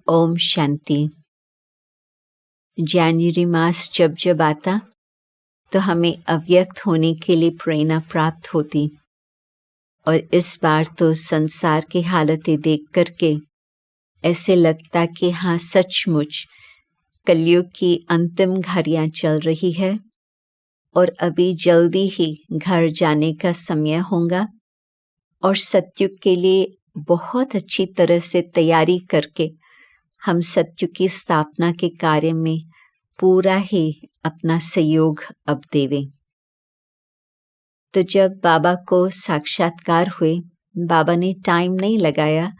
ओम शांति। जनवरी मास जब जब आता तो हमें अव्यक्त होने के लिए प्रेरणा प्राप्त होती, और इस बार तो संसार की हालतें देख करके ऐसे लगता कि हाँ, सचमुच कलयुग की अंतिम घड़ियां चल रही है और अभी जल्दी ही घर जाने का समय होगा, और सत्युग के लिए बहुत अच्छी तरह से तैयारी करके हम सत्युग की स्थापना के कार्य में पूरा ही अपना सहयोग अब देवें। तो जब बाबा को साक्षात्कार हुए, बाबा ने टाइम नहीं लगाया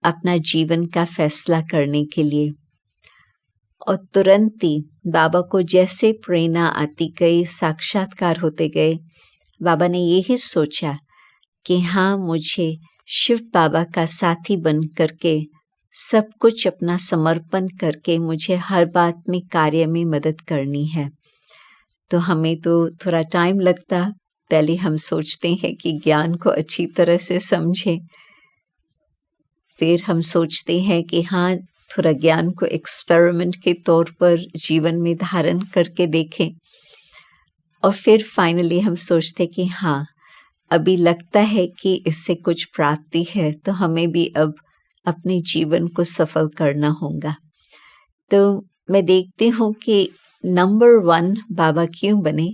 अपना जीवन का फैसला करने के लिए, और तुरंत ही बाबा को जैसे प्रेरणा आती गई, साक्षात्कार होते गए, बाबा ने यही सोचा कि हाँ, मुझे शिव बाबा का साथी बन करके सब कुछ अपना समर्पण करके मुझे हर बात में कार्य में मदद करनी है। तो हमें तो थोड़ा टाइम लगता, पहले हम सोचते हैं कि ज्ञान को अच्छी तरह से समझें, फिर हम सोचते हैं कि हाँ, थोड़ा ज्ञान को एक्सपेरिमेंट के तौर पर जीवन में धारण करके देखें, और फिर फाइनली हम सोचते कि हाँ, अभी लगता है कि इससे कुछ प्राप्ति है, तो हमें भी अब अपने जीवन को सफल करना होगा। तो मैं देखती हूँ कि नंबर 1 बाबा क्यों बने,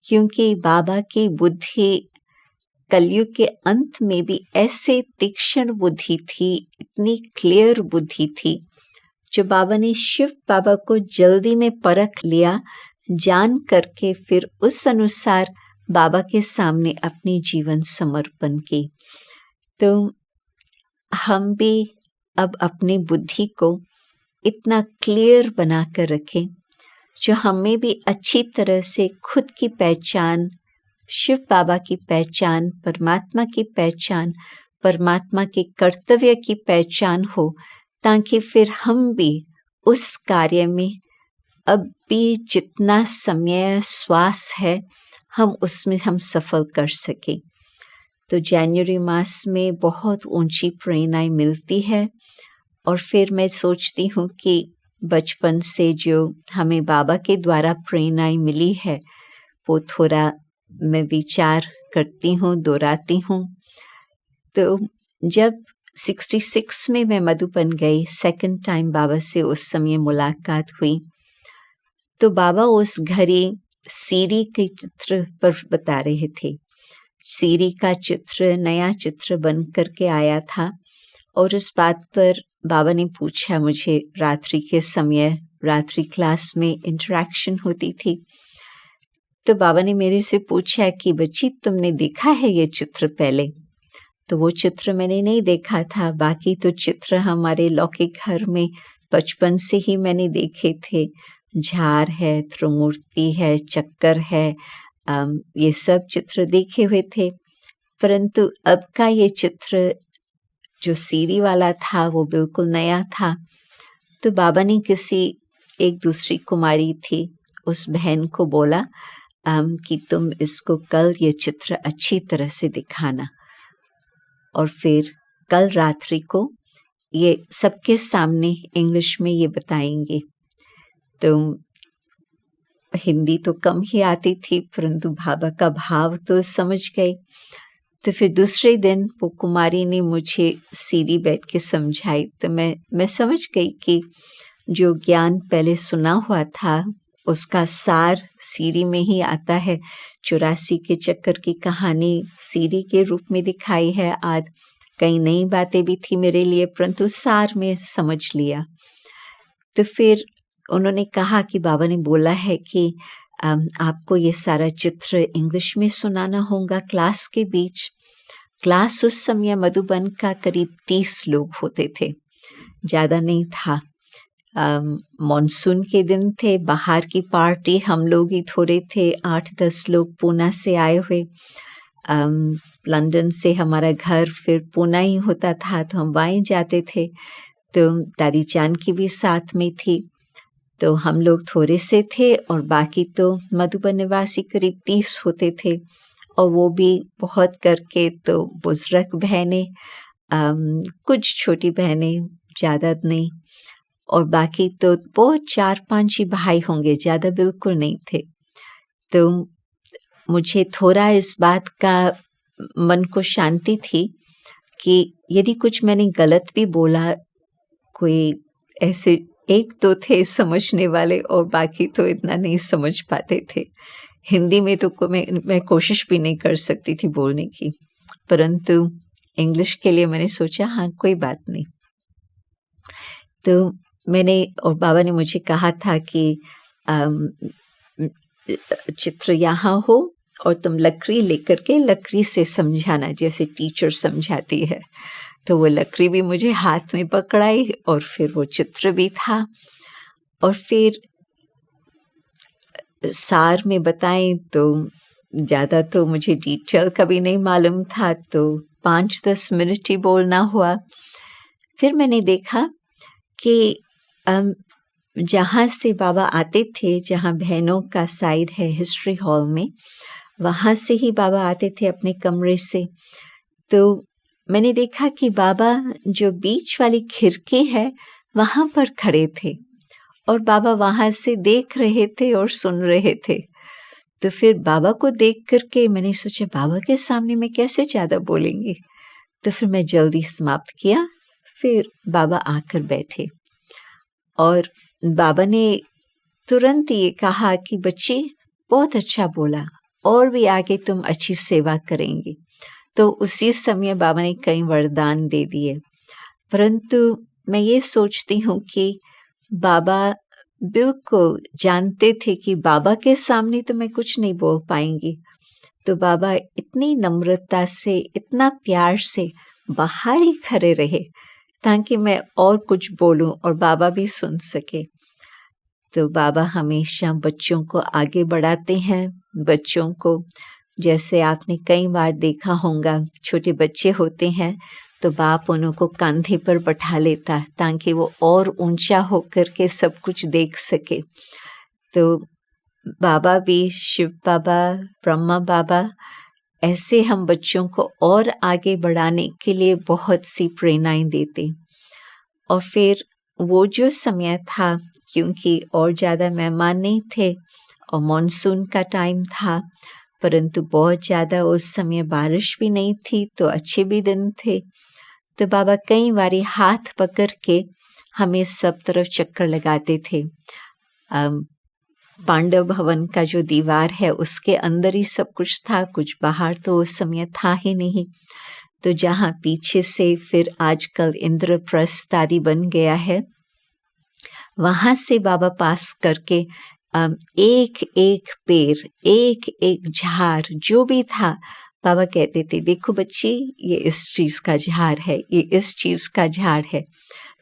क्योंकि बाबा की बुद्धि कलयुग के अंत में भी ऐसे तीक्ष्ण बुद्धि थी, इतनी क्लियर बुद्धि थी, जो बाबा ने शिव बाबा को जल्दी में परख लिया, जान करके फिर उस अनुसार बाबा के सामने अपनी जीवन समर्पण की। तो हम भी अब अपनी बुद्धि को इतना क्लियर बना कर रखें, जो हमें भी अच्छी तरह से खुद की पहचान, शिव बाबा की पहचान, परमात्मा की पहचान, परमात्मा के कर्तव्य की पहचान हो, ताकि फिर हम भी उस कार्य में अब भी जितना समय श्वास है, हम उसमें हम सफल कर सकें। तो जनवरी मास में बहुत ऊंची प्रेरणाएं मिलती है, और फिर मैं सोचती हूँ कि बचपन से जो हमें बाबा के द्वारा प्रेरणाएं मिली है, वो थोड़ा मैं विचार करती हूँ, दोहराती हूँ। तो जब 66 में मैं मधुबन गई, सेकंड टाइम बाबा से उस समय मुलाकात हुई, तो बाबा उस घड़ी सीरी के चित्र पर बता रहे थे। सीरी का चित्र नया चित्र बन करके आया था, और उस बात पर बाबा ने पूछा मुझे, रात्रि के समय रात्रि क्लास में इंटरेक्शन होती थी, तो बाबा ने मेरे से पूछा कि बच्ची, तुमने देखा है ये चित्र पहले? तो वो चित्र मैंने नहीं देखा था, बाकी तो चित्र हमारे लौकिक घर में बचपन से ही मैंने देखे थे। झार है, त्रिमूर्ति है, चक्कर है, ये सब चित्र देखे हुए थे, परंतु अब का ये चित्र जो सीरी वाला था वो बिल्कुल नया था। तो बाबा ने किसी एक दूसरी कुमारी थी, उस बहन को बोला कि तुम इसको कल ये चित्र अच्छी तरह से दिखाना, और फिर कल रात्रि को ये सबके सामने इंग्लिश में ये बताएंगे। तो हिंदी तो कम ही आती थी, परंतु बाबा का भाव तो समझ गए। तो फिर दूसरे दिन वो कुमारी ने मुझे सीढ़ी बैठ के समझाई, तो मैं समझ गई कि जो ज्ञान पहले सुना हुआ था उसका सार सीढ़ी में ही आता है। 84 के चक्कर की कहानी सीढ़ी के रूप में दिखाई है। आज कई नई बातें भी थी मेरे लिए, परंतु सार में समझ लिया। तो फिर उन्होंने कहा कि बाबा ने बोला है कि आपको ये सारा चित्र इंग्लिश में सुनाना होगा क्लास के बीच। क्लास उस समय मधुबन का करीब 30 लोग होते थे, ज़्यादा नहीं था। मॉनसून के दिन थे, बाहर की पार्टी, हम लोग ही थोड़े थे, 8-10 लोग पूना से आए हुए। लंदन से हमारा घर फिर पूना ही होता था, तो हम वहीं जाते थे। तो दादी जान की भी साथ में थी, तो हम लोग थोड़े से थे, और बाकी तो मधुबन निवासी करीब 30 होते थे, और वो भी बहुत करके तो बुजुर्ग बहनें, कुछ छोटी बहनें ज़्यादा नहीं, और बाकी तो बहुत 4-5 ही भाई होंगे, ज़्यादा बिल्कुल नहीं थे। तो मुझे थोड़ा इस बात का मन को शांति थी कि यदि कुछ मैंने गलत भी बोला, कोई ऐसे 1-2 थे समझने वाले और बाकी तो इतना नहीं समझ पाते थे। हिंदी में तो मैं कोशिश भी नहीं कर सकती थी बोलने की, परंतु इंग्लिश के लिए मैंने सोचा हाँ कोई बात नहीं। तो मैंने और बाबा ने मुझे कहा था कि चित्र यहाँ हो और तुम लकड़ी लेकर के लकड़ी से समझाना जैसे टीचर समझाती है। तो वो लकड़ी भी मुझे हाथ में पकड़ाई और फिर वो चित्र भी था, और फिर सार में बताएं तो ज़्यादा तो मुझे डिटेल कभी नहीं मालूम था, तो 5-10 मिनट ही बोलना हुआ। फिर मैंने देखा कि जहाँ से बाबा आते थे, जहाँ बहनों का साइड है हिस्ट्री हॉल में, वहाँ से ही बाबा आते थे अपने कमरे से। तो मैंने देखा कि बाबा जो बीच वाली खिड़की है वहाँ पर खड़े थे और बाबा वहाँ से देख रहे थे और सुन रहे थे। तो फिर बाबा को देख करके मैंने सोचा बाबा के सामने मैं कैसे ज़्यादा बोलेंगी, तो फिर मैं जल्दी समाप्त किया। फिर बाबा आकर बैठे और बाबा ने तुरंत ये कहा कि बच्ची बहुत अच्छा बोला और भी आगे तुम अच्छी सेवा करेंगी। तो उसी समय बाबा ने कई वरदान दे दिए, परंतु मैं ये सोचती हूँ कि बाबा बिल्कुल जानते थे कि बाबा के सामने तो मैं कुछ नहीं बोल पाएंगी। तो बाबा इतनी नम्रता से, इतना प्यार से बाहर ही खड़े रहे ताकि मैं और कुछ बोलूं और बाबा भी सुन सके। तो बाबा हमेशा बच्चों को आगे बढ़ाते हैं। बच्चों को जैसे आपने कई बार देखा होगा, छोटे बच्चे होते हैं तो बाप उनको कंधे पर बैठा लेता है ताकि वो और ऊंचा होकर के सब कुछ देख सके। तो बाबा भी, शिव बाबा, ब्रह्मा बाबा, ऐसे हम बच्चों को और आगे बढ़ाने के लिए बहुत सी प्रेरणाएं देते। और फिर वो जो समय था, क्योंकि और ज़्यादा मेहमान नहीं थे और मॉनसून का टाइम था, परंतु बहुत ज़्यादा उस समय बारिश भी नहीं थी, तो अच्छे भी दिन थे। तो बाबा कई बारी हाथ पकड़ के हमें सब तरफ चक्कर लगाते थे। पांडव भवन का जो दीवार है उसके अंदर ही सब कुछ था, कुछ बाहर तो उस समय था ही नहीं। तो जहाँ पीछे से फिर आजकल इंद्रप्रस्थ आदि बन गया है, वहाँ से बाबा पास करके एक एक पेड़, एक एक झाड़ जो भी था, बाबा कहते थे देखो बच्ची ये इस चीज़ का झाड़ है, ये इस चीज़ का झाड़ है।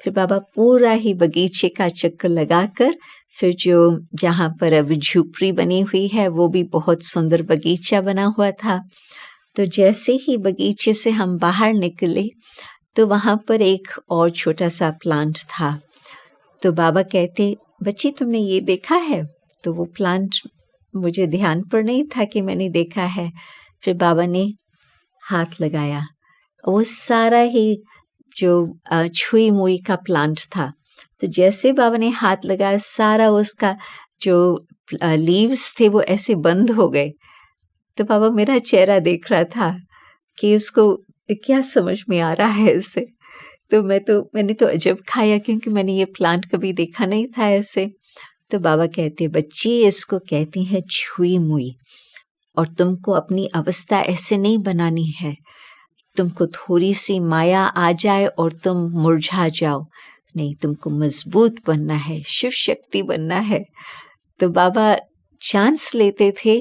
फिर बाबा पूरा ही बगीचे का चक्कर लगाकर फिर जो जहाँ पर अब झोपड़ी बनी हुई है वो भी बहुत सुंदर बगीचा बना हुआ था। तो जैसे ही बगीचे से हम बाहर निकले तो वहाँ पर एक और छोटा सा प्लांट था। तो बाबा कहते बच्ची तुमने ये देखा है? तो वो प्लांट मुझे ध्यान पर नहीं था कि मैंने देखा है। फिर बाबा ने हाथ लगाया, वो सारा ही जो छुई मुई का प्लांट था। तो जैसे बाबा ने हाथ लगाया सारा उसका जो लीव्स थे वो ऐसे बंद हो गए। तो बाबा मेरा चेहरा देख रहा था कि उसको क्या समझ में आ रहा है इससे। तो मैंने तो अजब खाया क्योंकि मैंने ये प्लांट कभी देखा नहीं था ऐसे। तो बाबा कहते बच्ची इसको कहती हैं छुई मुई, और तुमको अपनी अवस्था ऐसे नहीं बनानी है। तुमको थोड़ी सी माया आ जाए और तुम मुरझा जाओ, नहीं, तुमको मजबूत बनना है, शिव शक्ति बनना है। तो बाबा चांस लेते थे,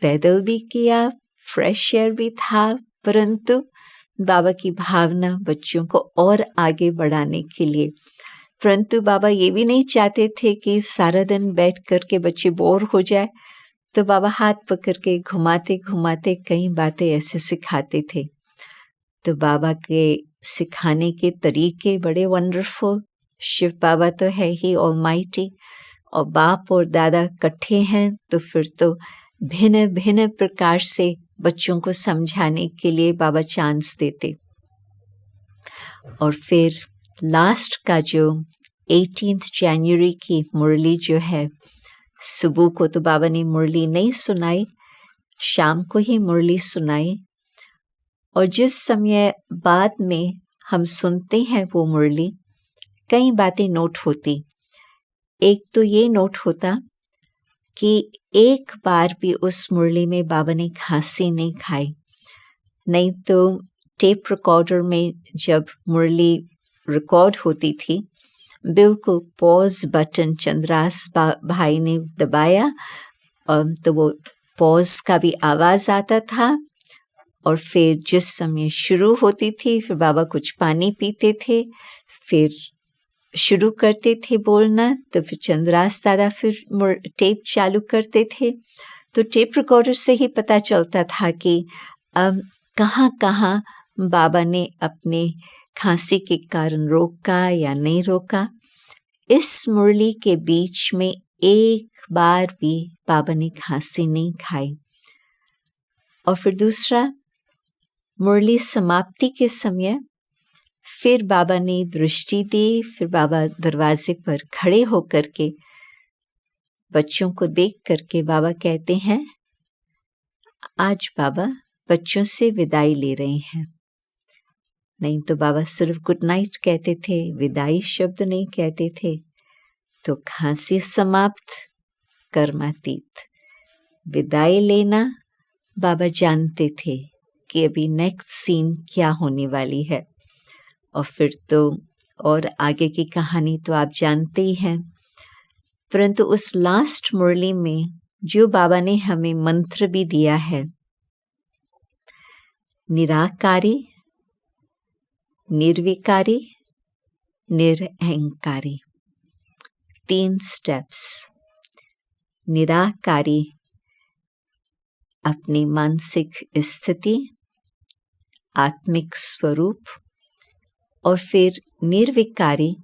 पैदल भी किया, फ्रेश एयर भी था, परंतु बाबा की भावना बच्चों को और आगे बढ़ाने के लिए। परंतु बाबा ये भी नहीं चाहते थे कि सारा दिन बैठ कर के बच्चे बोर हो जाए। तो बाबा हाथ पकड़ के घुमाते घुमाते कई बातें ऐसे सिखाते थे। तो बाबा के सिखाने के तरीके बड़े वंडरफुल। शिव बाबा तो है ही ऑलमाइटी, और बाप और दादा इकट्ठे हैं तो फिर तो भिन्न भिन्न प्रकार से बच्चों को समझाने के लिए बाबा चांस देते। और फिर लास्ट का जो 18 जनवरी की मुरली जो है, सुबह को तो बाबा ने मुरली नहीं सुनाई, शाम को ही मुरली सुनाई। और जिस समय बाद में हम सुनते हैं वो मुरली, कई बातें नोट होती। एक तो ये नोट होता कि एक बार भी उस मुरली में बाबा ने खांसी नहीं खाई। नहीं तो टेप रिकॉर्डर में जब मुरली रिकॉर्ड होती थी, बिल्कुल पॉज बटन चंद्रास भाई ने दबाया, तो वो पॉज का भी आवाज़ आता था। और फिर जिस समय शुरू होती थी, फिर बाबा कुछ पानी पीते थे, फिर शुरू करते थे बोलना, तो फिर चंद्रास दादा फिर टेप चालू करते थे। तो टेप रिकॉर्डर से ही पता चलता था कि कहाँ कहाँ बाबा ने अपने खांसी के कारण रोका या नहीं रोका। इस मुरली के बीच में एक बार भी बाबा ने खांसी नहीं खाई। और फिर दूसरा, मुरली समाप्ति के समय फिर बाबा ने दृष्टि दी। फिर बाबा दरवाजे पर खड़े होकर के बच्चों को देख करके बाबा कहते हैं, आज बाबा बच्चों से विदाई ले रहे हैं। नहीं तो बाबा सिर्फ गुड नाइट कहते थे, विदाई शब्द नहीं कहते थे। तो खांसी समाप्त, कर्मातीत, विदाई लेना, बाबा जानते थे कि अभी नेक्स्ट सीन क्या होने वाली है। और फिर तो और आगे की कहानी तो आप जानते ही हैं। परंतु उस लास्ट मुरली में जो बाबा ने हमें मंत्र भी दिया है, निराकारी, निर्विकारी, निरअहंकारी, 3 स्टेप्स। निराकारी अपनी मानसिक स्थिति, आत्मिक स्वरूप, और फिर निर्विकारी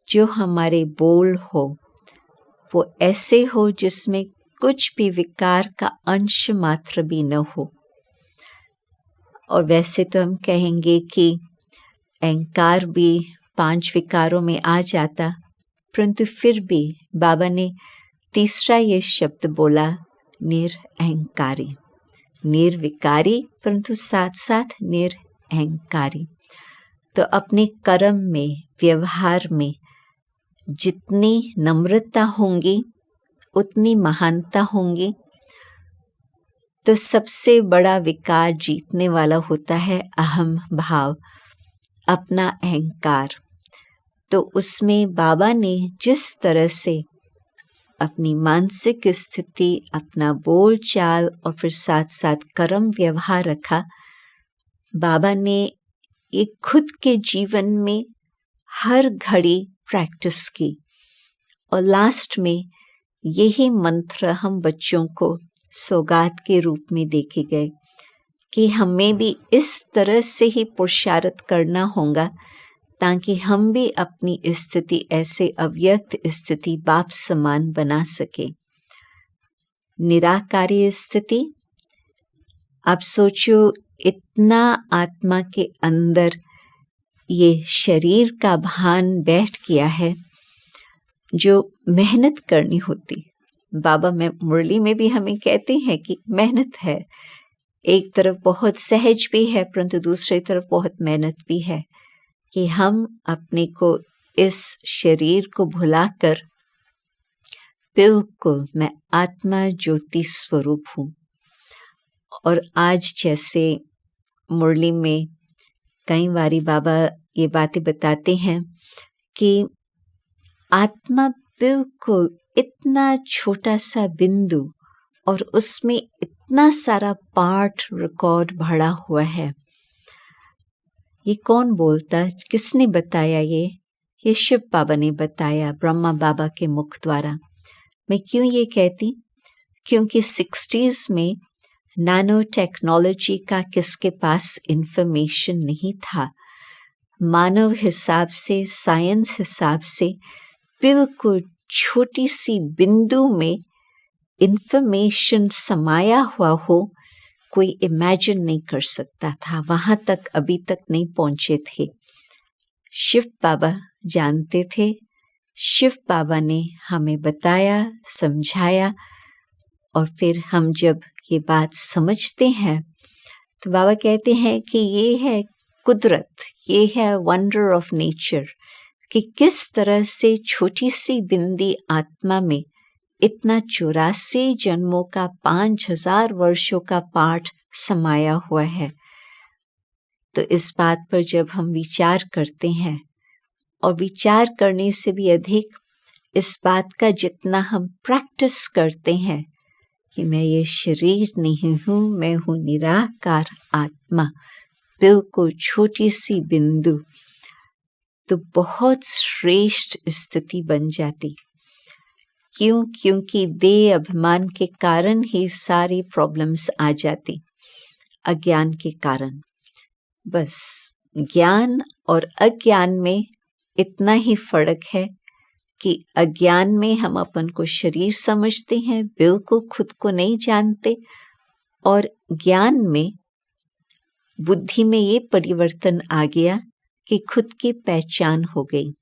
जो हमारे बोल हो वो ऐसे हो जिसमें कुछ भी विकार का अंश मात्र भी न हो। और वैसे तो हम कहेंगे कि अहंकार भी 5 विकारों में आ जाता, परंतु फिर भी बाबा ने तीसरा ये शब्द बोला, निरअहंकारी, निर्विकारी परंतु साथ साथ निरअहंकारी। तो अपने कर्म में, व्यवहार में जितनी नम्रता होंगी उतनी महानता होंगी। तो सबसे बड़ा विकार जीतने वाला होता है अहम भाव, अपना अहंकार। तो उसमें बाबा ने जिस तरह से अपनी मानसिक स्थिति, अपना बोल चाल और फिर साथ साथ कर्म व्यवहार रखा, बाबा ने ये खुद के जीवन में हर घड़ी प्रैक्टिस की। और लास्ट में यही मंत्र हम बच्चों को सौगात के रूप में देखे गए कि हमें भी इस तरह से ही पुरुषार्थ करना होगा ताकि हम भी अपनी स्थिति ऐसे अव्यक्त स्थिति बाप समान बना सके। निराकारी स्थिति, आप सोचो इतना आत्मा के अंदर ये शरीर का भान बैठ गया है जो मेहनत करनी होती। बाबा में मुरली में भी हमें कहते हैं कि मेहनत है, एक तरफ बहुत सहज भी है परंतु दूसरी तरफ बहुत मेहनत भी है कि हम अपने को इस शरीर को भुलाकर बिल्कुल मैं आत्मा ज्योति स्वरूप हूँ। और आज जैसे मुरली में कई बारी बाबा ये बातें बताते हैं कि आत्मा बिल्कुल इतना छोटा सा बिंदु और उसमें इतना सारा पार्ट रिकॉर्ड भरा हुआ है। ये कौन बोलता, किसने बताया? ये शिव बाबा ने बताया, ब्रह्मा बाबा के मुख द्वारा। मैं क्यों ये कहती? क्योंकि 60s में नैनो टेक्नोलॉजी का किसके पास इंफॉर्मेशन नहीं था। मानव हिसाब से, साइंस हिसाब से बिल्कुल छोटी सी बिंदु में इंफॉर्मेशन समाया हुआ हो, कोई इमेजिन नहीं कर सकता था, वहाँ तक अभी तक नहीं पहुँचे थे। शिव बाबा जानते थे, शिव बाबा ने हमें बताया, समझाया, और फिर हम जब ये बात समझते हैं तो बाबा कहते हैं कि ये है कुदरत, ये है वंडर ऑफ नेचर, कि किस तरह से छोटी सी बिंदी आत्मा में इतना 84 जन्मों का 5000 वर्षों का पाठ समाया हुआ है। तो इस बात पर जब हम विचार करते हैं, और विचार करने से भी अधिक इस बात का जितना हम प्रैक्टिस करते हैं कि मैं ये शरीर नहीं हूँ, मैं हूँ निराकार आत्मा, बिल्कुल छोटी सी बिंदु, तो बहुत श्रेष्ठ स्थिति बन जाती। क्यों? क्योंकि देह अभिमान के कारण ही सारी प्रॉब्लम्स आ जाती, अज्ञान के कारण। बस ज्ञान और अज्ञान में इतना ही फर्क है कि अज्ञान में हम अपन को शरीर समझते हैं, बिल्कुल खुद को नहीं जानते, और ज्ञान में बुद्धि में ये परिवर्तन आ गया कि खुद की पहचान हो गई।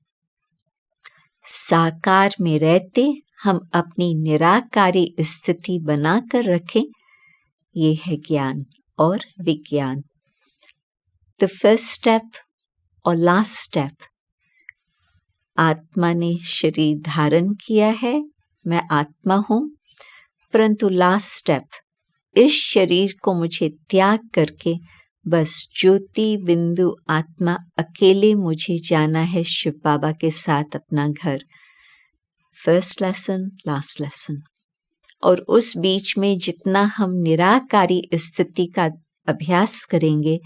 साकार में रहते हम अपनी निराकारी स्थिति बनाकर रखें, ये है ज्ञान और विज्ञान। तो फर्स्ट स्टेप और लास्ट स्टेप, आत्मा ने शरीर धारण किया है, मैं आत्मा हूँ, परंतु लास्ट स्टेप, इस शरीर को मुझे त्याग करके बस ज्योति बिंदु आत्मा अकेले मुझे जाना है शिव बाबा के साथ अपना घर। First lesson, last lesson. और उस बीच में जितना हम निराकारी स्थिति का अभ्यास करेंगे,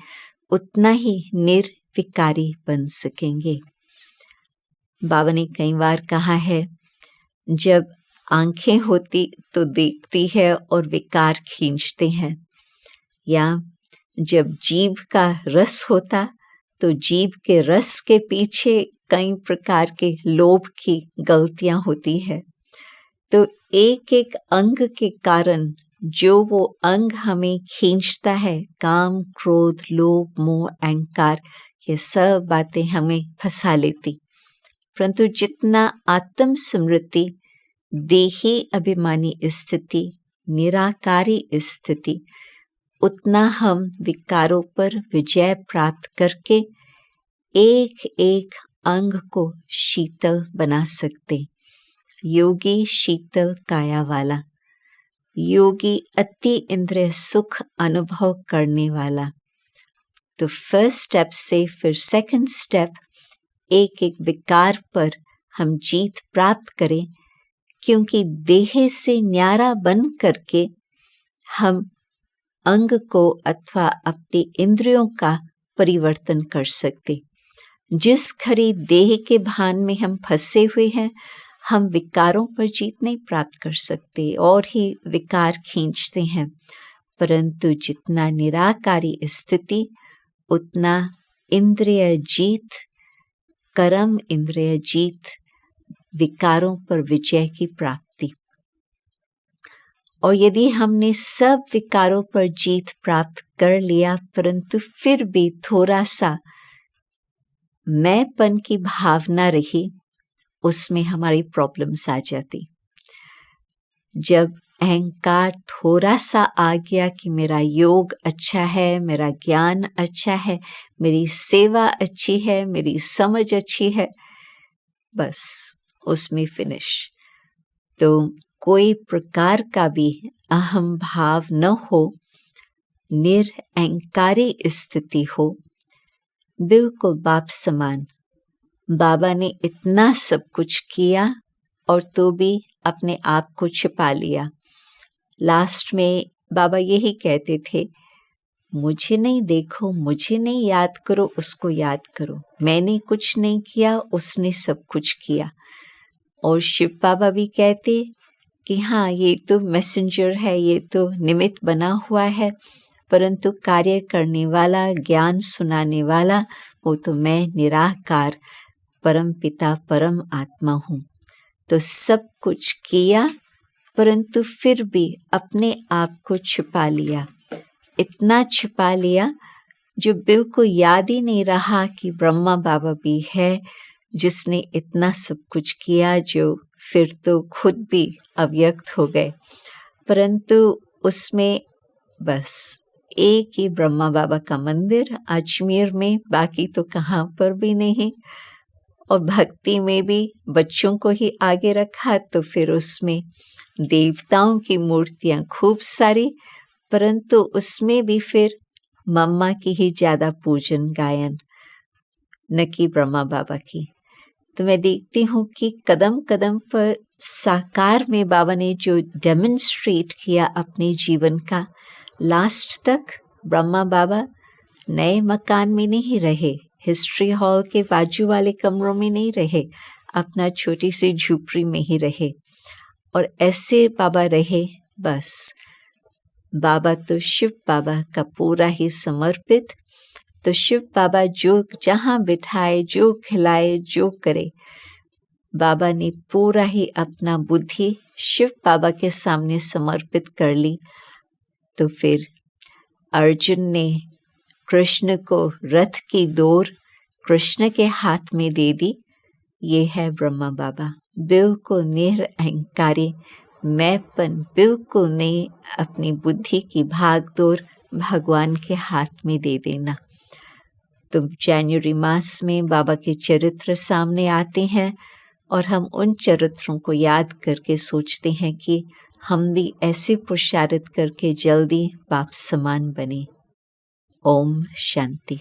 उतना ही निर्विकारी बन सकेंगे। बाबा ने कई बार कहा है, जब आंखें होती तो देखती है और विकार खींचते हैं, या जब जीभ का रस होता तो जीभ के रस के पीछे कई प्रकार के लोभ की गलतियां होती है। तो एक एक अंग के कारण जो वो अंग हमें खींचता है, काम, क्रोध, लोभ, मोह, अहंकार, ये सब बातें हमें फंसा लेती। परंतु जितना आत्म स्मृति, देही अभिमानी स्थिति, निराकारी स्थिति, उतना हम विकारों पर विजय प्राप्त करके एक एक अंग को शीतल बना सकते। योगी शीतल काया वाला, योगी अति इंद्रिय सुख अनुभव करने वाला। तो फर्स्ट स्टेप से फिर सेकंड स्टेप, एक एक विकार पर हम जीत प्राप्त करें, क्योंकि देह से न्यारा बन करके हम अंग को अथवा अपने इंद्रियों का परिवर्तन कर सकते। जिस खरी देह के भान में हम फंसे हुए हैं, हम विकारों पर जीत नहीं प्राप्त कर सकते और ही विकार खींचते हैं। परंतु जितना निराकारी स्थिति, उतना इंद्रिय जीत, कर्म इंद्रिय जीत, विकारों पर विजय की प्राप्ति। और यदि हमने सब विकारों पर जीत प्राप्त कर लिया, परंतु फिर भी थोड़ा सा मैंपन की भावना रही, उसमें हमारी प्रॉब्लम्स आ जाती। जब अहंकार थोड़ा सा आ गया कि मेरा योग अच्छा है, मेरा ज्ञान अच्छा है, मेरी सेवा अच्छी है, मेरी समझ अच्छी है, बस उसमें फिनिश। तो कोई प्रकार का भी अहम भाव न हो, निरअहंकारी स्थिति हो, बिल्कुल बाप समान। बाबा ने इतना सब कुछ किया और तो भी अपने आप को छिपा लिया। लास्ट में बाबा यही कहते थे, मुझे नहीं देखो, मुझे नहीं याद करो, उसको याद करो। मैंने कुछ नहीं किया, उसने सब कुछ किया। और शिव बाबा भी कहते कि हाँ, ये तो मैसेंजर है, ये तो निमित्त बना हुआ है, परंतु कार्य करने वाला, ज्ञान सुनाने वाला, वो तो मैं निराकार परम पिता परम आत्मा हूँ। तो सब कुछ किया, परंतु फिर भी अपने आप को छुपा लिया। इतना छिपा लिया जो बिल्कुल याद ही नहीं रहा कि ब्रह्मा बाबा भी है जिसने इतना सब कुछ किया, जो फिर तो खुद भी अव्यक्त हो गए। परंतु उसमें बस एक ही ब्रह्मा बाबा का मंदिर अजमेर में, बाकी तो कहाँ पर भी नहीं। और भक्ति में भी बच्चों को ही आगे रखा तो फिर उसमें देवताओं की मूर्तियाँ खूब सारी, परंतु उसमें भी फिर मम्मा की ही ज़्यादा पूजन गायन, न कि ब्रह्मा बाबा की। तो मैं देखती हूँ कि कदम कदम पर साकार में बाबा ने जो डेमोन्स्ट्रेट किया अपने जीवन का, लास्ट तक ब्रह्मा बाबा नए मकान में नहीं रहे, हिस्ट्री हॉल के बाजू वाले कमरों में नहीं रहे, अपना छोटी सी झोपड़ी में ही रहे। और ऐसे बाबा रहे, बस बाबा तो शिव बाबा का पूरा ही समर्पित। तो शिव बाबा जो जहाँ बिठाए, जो खिलाए, जो करे, बाबा ने पूरा ही अपना बुद्धि शिव बाबा के सामने समर्पित कर ली। तो फिर अर्जुन ने कृष्ण को रथ की डोर कृष्ण के हाथ में दे दी। ये है ब्रह्मा बाबा, बिल्कुल निरअहंकारी, मैंपन बिल्कुल नहीं, अपनी बुद्धि की भागदौड़ भगवान के हाथ में दे देना। तो जनवरी मास में बाबा के चरित्र सामने आते हैं और हम उन चरित्रों को याद करके सोचते हैं कि हम भी ऐसे पुरुषार्थ करके जल्दी बाप समान बने। ओम शांति।